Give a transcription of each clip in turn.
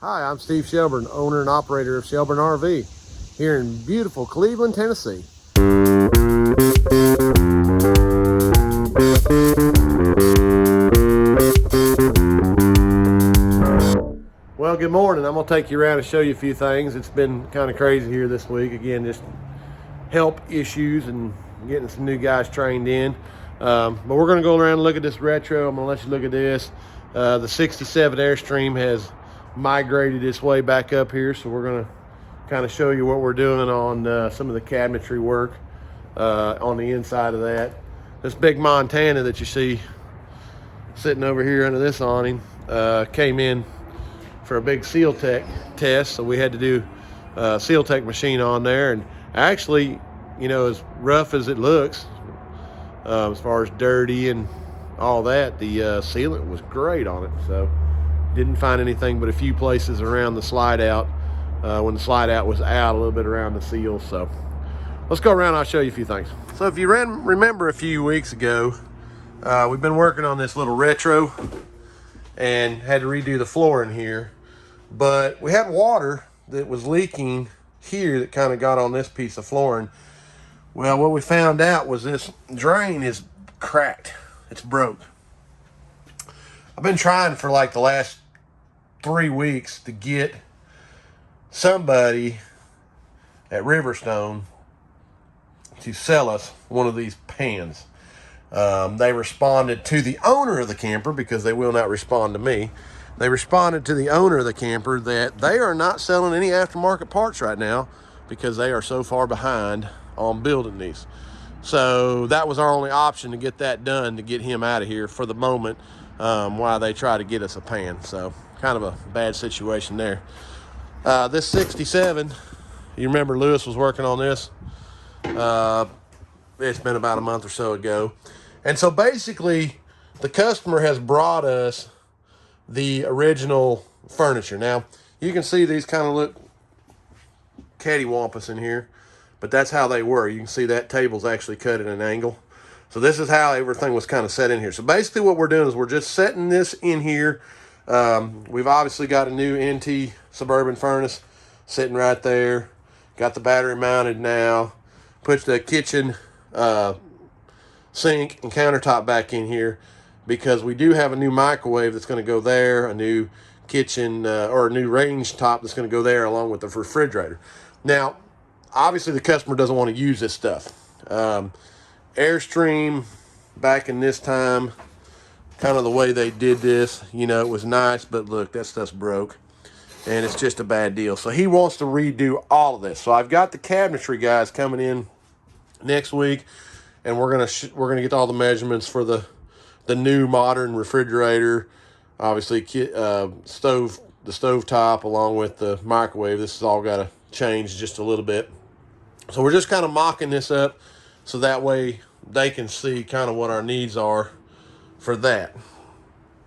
Hi, I'm Steve Shelburne, owner and operator of Shelburne RV here in beautiful Cleveland, Tennessee. Well, good morning. I'm going to take you around and show you a few things. It's been kind of crazy here this week. Again, just help issues and getting some new guys trained in. But we're going to go around and look at this retro. I'm going to let you look at this. The 67 Airstream has migrated its way back up here, so we're going to kind of show you what we're doing on some of the cabinetry work on the inside of that. This big Montana that you see sitting over here under this awning came in for a big Seal Tech test, so we had to do a Seal Tech machine on there. And actually, you know, as rough as it looks, as far as dirty and all that, the sealant was great on it. So didn't find anything but a few places around the slide out when the slide out was out, a little bit around the seal. So let's go around, I'll show you a few things. So if you remember a few weeks ago, we've been working on this little retro and had to redo the floor in here, but we had water that was leaking here that kind of got on this piece of flooring. Well, what we found out was this drain is cracked. It's broke. I've been trying for like the last 3 weeks to get somebody at Riverstone to sell us one of these pans. They responded to the owner of the camper, because they will not respond to me. They responded to the owner of the camper that they are not selling any aftermarket parts right now because they are so far behind on building these. So that was our only option to get that done, to get him out of here for the moment, while they try to get us a pan. So kind of a bad situation there. This 67, you remember Lewis was working on this. It's been about a month or so ago. And so basically the customer has brought us the original furniture. Now you can see these kind of look cattywampus in here, but that's how they were. You can see that table's actually cut at an angle. So this is how everything was kind of set in here. So basically what we're doing is we're just setting this in here. We've obviously got a new NT Suburban furnace sitting right there. Got the battery mounted now. Put the kitchen sink and countertop back in here, because we do have a new microwave that's going to go there, a new kitchen or a new range top that's going to go there along with the refrigerator. Now, obviously the customer doesn't want to use this stuff. Airstream, back in this time, kind of the way they did this, you know, it was nice, but look, that stuff's broke and it's just a bad deal. So he wants to redo all of this. So I've got the cabinetry guys coming in next week, and we're gonna get all the measurements for the new modern refrigerator, obviously the stove top along with the microwave. This has all got to change just a little bit. So we're just kind of mocking this up so that way they can see kind of what our needs are for that.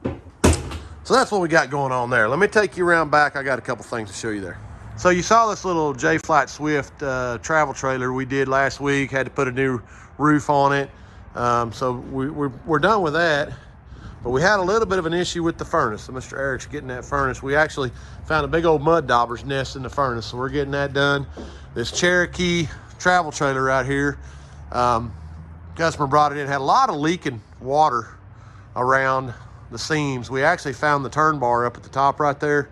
So that's what we got going on there. Let me take you around back. I got a couple things to show you there. So you saw this little J-Flight Swift travel trailer we did last week. Had to put a new roof on it. So we're done with that. But we had a little bit of an issue with the furnace. So Mr. Eric's getting that furnace. We actually found a big old mud dauber's nest in the furnace. So we're getting that done. This Cherokee travel trailer right here, customer brought it in, had a lot of leaking water around the seams. We actually found the turn bar up at the top right there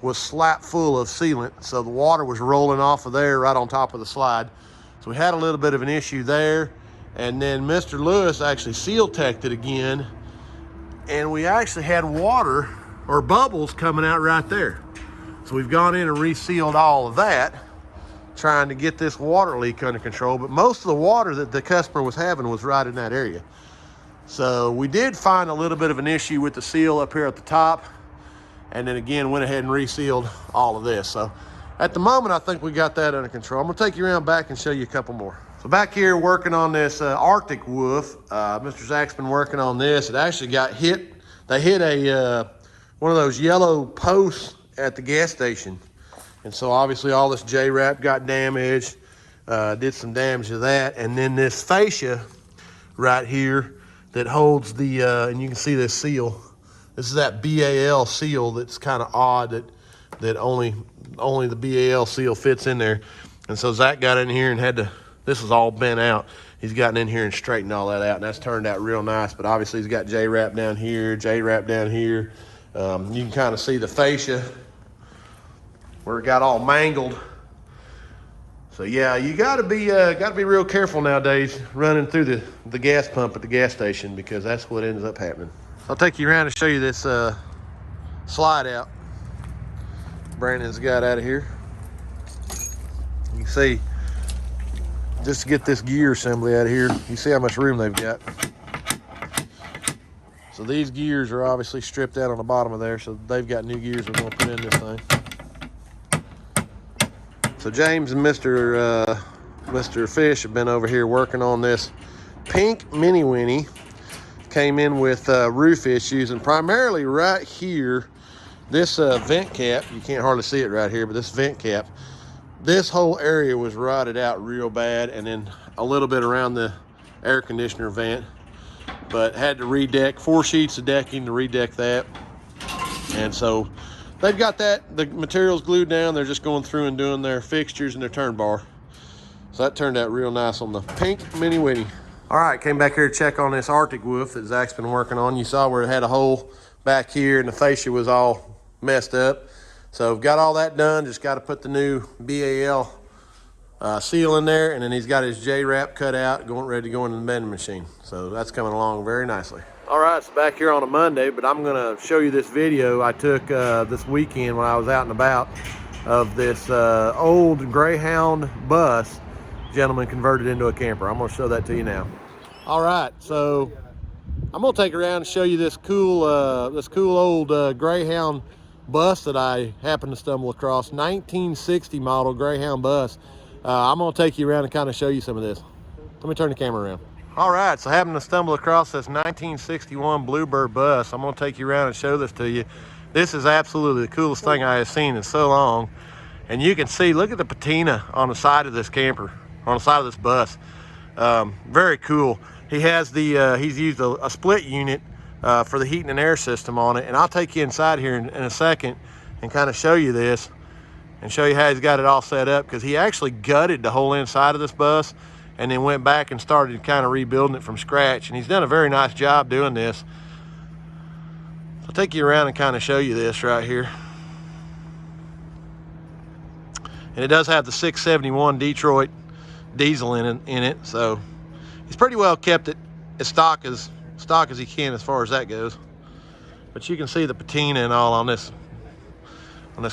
was slap full of sealant, so the water was rolling off of there right on top of the slide. So we had a little bit of an issue there, and then Mr. Lewis actually seal teched it again, and we actually had water or bubbles coming out right there. So we've gone in and resealed all of that, trying to get this water leak under control. But most of the water that the customer was having was right in that area. So we did find a little bit of an issue with the seal up here at the top, and then again went ahead and resealed all of this. So at the moment, I think we got that under control. I'm gonna take you around back and show you a couple more. So back here working on this Arctic Wolf, Mr. Zach's been working on this. It actually got hit. They hit a one of those yellow posts at the gas station. And so obviously all this J-wrap got damaged, did some damage to that. And then this fascia right here that holds the, and you can see this seal. This is that BAL seal that's kind of odd that that only the BAL seal fits in there. And so Zach got in here and had to, this is all bent out. He's gotten in here and straightened all that out, and that's turned out real nice. But obviously he's got J-wrap down here, J-wrap down here. You can kind of see the fascia where it got all mangled. So yeah, you gotta be real careful nowadays running through the gas pump at the gas station, because that's what ends up happening. I'll take you around and show you this slide out Brandon's got out of here. You can see, just to get this gear assembly out of here, you see how much room they've got. So these gears are obviously stripped out on the bottom of there, so they've got new gears we're going to put in this thing. So James and Mr. Fish have been over here working on this pink Mini Winnie. Came in with roof issues, and primarily right here, this vent cap, you can't hardly see it right here, but this vent cap, this whole area was rotted out real bad, and then a little bit around the air conditioner vent, but had to redeck 4 sheets of decking to redeck that. And so they've got that, the materials glued down. They're just going through and doing their fixtures and their turn bar. So that turned out real nice on the pink Mini Winnie. All right, came back here to check on this Arctic Wolf that Zach's been working on. You saw where it had a hole back here and the fascia was all messed up. So we've got all that done, just got to put the new BAL seal in there, and then he's got his J-wrap cut out, ready to go into the bending machine. So that's coming along very nicely. All right, it's back here on a Monday, but I'm gonna show you this video I took this weekend when I was out and about of this old Greyhound bus gentleman converted into a camper. I'm gonna show that to you now. All right, so I'm gonna take around and show you this cool old Greyhound bus that I happened to stumble across, 1960 model Greyhound bus. I'm gonna take you around and kind of show you some of this. Let me turn the camera around. All right, so I happened to stumble across this 1961 Bluebird bus. I'm gonna take you around and show this to you. This is absolutely the coolest thing I have seen in so long. And you can see, look at the patina on the side of this camper, on the side of this bus. Very cool. He has he's used a split unit for the heating and air system on it, and I'll take you inside here in a second and kind of show you this and show you how he's got it all set up, because he actually gutted the whole inside of this bus and then went back and started kind of rebuilding it from scratch, and he's done a very nice job doing this. I'll take you around and kind of show you this right here. And it does have the 671 Detroit diesel in it, so he's pretty well kept it as stock as he can as far as that goes. But you can see the patina and all on this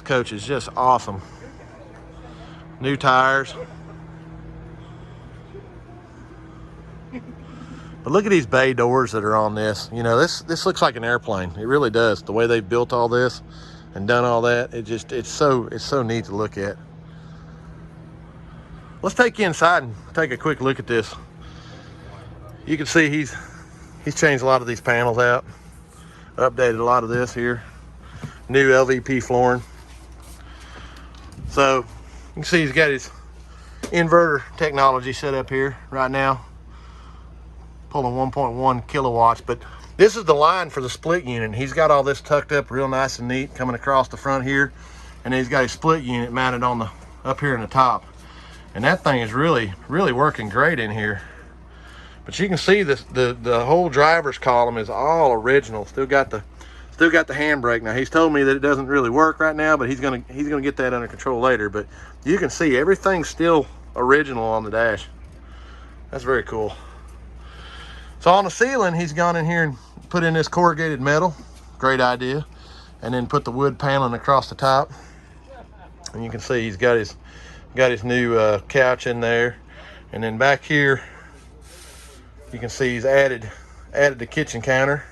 coach is just awesome. New tires. But look at these bay doors that are on this. You know, this looks like an airplane. It really does. The way they've built all this and done all that, it's so neat to look at. Let's take you inside and take a quick look at this. You can see he's changed a lot of these panels out, updated a lot of this here, new LVP flooring. So you can see he's got his inverter technology set up here right now, pulling 1.1 kilowatts. But this is the line for the split unit. He's got all this tucked up real nice and neat coming across the front here, and then he's got his split unit mounted on up here in the top. And that thing is really working great in here. But you can see this, the whole driver's column is all original. Still got the handbrake. Now he's told me that it doesn't really work right now, but he's gonna get that under control later. But you can see everything's still original on the dash. That's very cool. So on the ceiling, he's gone in here and put in this corrugated metal. Great idea. And then put the wood paneling across the top. And you can see he's got his new couch in there. And then back here, you can see he's added the kitchen counter.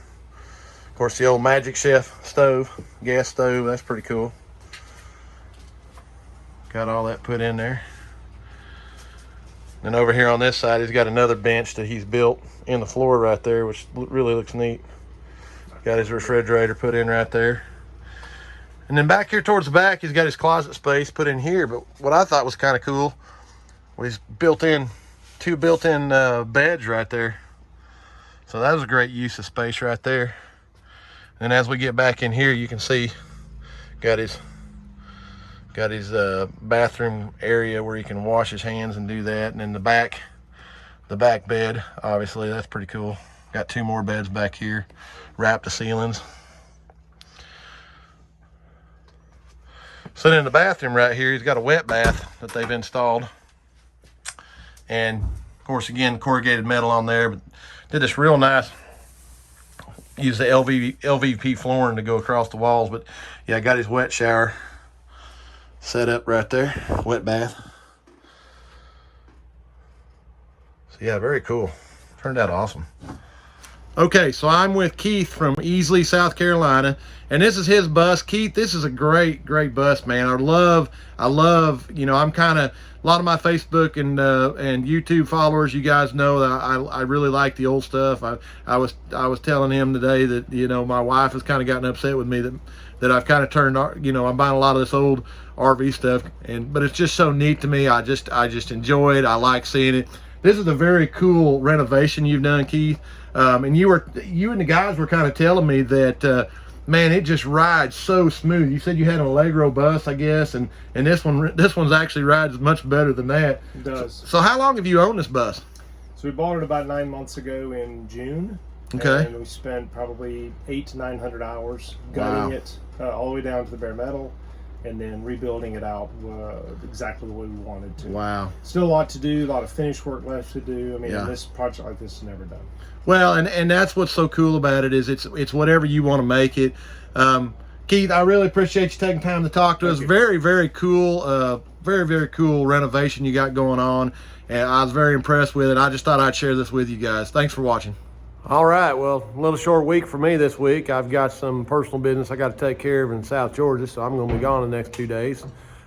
Of course, the old Magic Chef stove, gas stove, that's pretty cool. Got all that put in there. And over here on this side, he's got another bench that he's built in the floor right there, which really looks neat. Got his refrigerator put in right there. And then back here towards the back, he's got his closet space put in here. But what I thought was kind of cool was two built-in beds right there. So that was a great use of space right there. And as we get back in here, you can see got his Got his bathroom area where he can wash his hands and do that. And then the back bed, obviously, that's pretty cool. Got 2 more beds back here, wrapped the ceilings. So then in the bathroom right here, he's got a wet bath that they've installed. And of course, again, corrugated metal on there, but did this real nice, use the LVP flooring to go across the walls. But yeah, I got his wet shower set up right there, wet bath. So yeah, very cool. Turned out awesome. Okay, so I'm with Keith from Easley, South Carolina, and this is his bus. Keith, this is a great bus, man. I love, you know, I'm kind of, a lot of my Facebook and YouTube followers, you guys know that I really like the old stuff. I was telling him today that, you know, my wife has kind of gotten upset with me that I've kind of turned, you know, I'm buying a lot of this old RV stuff, but it's just so neat to me. I just enjoy it. I like seeing it. This is a very cool renovation you've done, Keith. And you and the guys were kind of telling me that, man, it just rides so smooth. You said you had an Allegro bus, I guess, and this one's actually rides much better than that. It does. So how long have you owned this bus? So we bought it about 9 months ago in June. Okay. And we spent probably 800 to 900 hours gutting it all the way down to the bare metal, and then rebuilding it out exactly the way we wanted to. Wow. Still a lot to do, a lot of finish work left to do. I mean, Yeah. this project like this is never done. Well, and that's what's so cool about it is it's whatever you want to make it. Keith, I really appreciate you taking time to talk to us. Very cool, very cool renovation you got going on, and I was very impressed with it. I just thought I'd share this with you guys. Thanks for watching. All right, well, a little short week for me this week. I've got some personal business I got to take care of in South Georgia, so I'm going to be gone the next 2 days.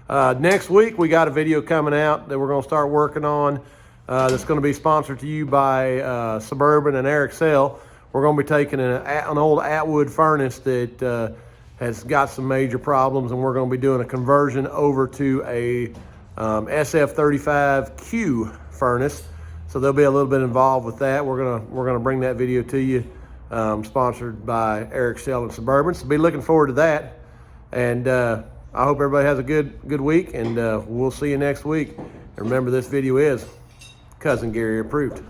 Next week, we got a video coming out that we're going to start working on that's going to be sponsored to you by Suburban and Airstream. We're going to be taking an old Atwood furnace that has got some major problems, and we're going to be doing a conversion over to a SF35Q furnace. So there'll be a little bit involved with that. We're gonna bring that video to you, sponsored by Eric Shell and Suburban. So be looking forward to that. And I hope everybody has a good week, and we'll see you next week. And remember, this video is Cousin Gary approved.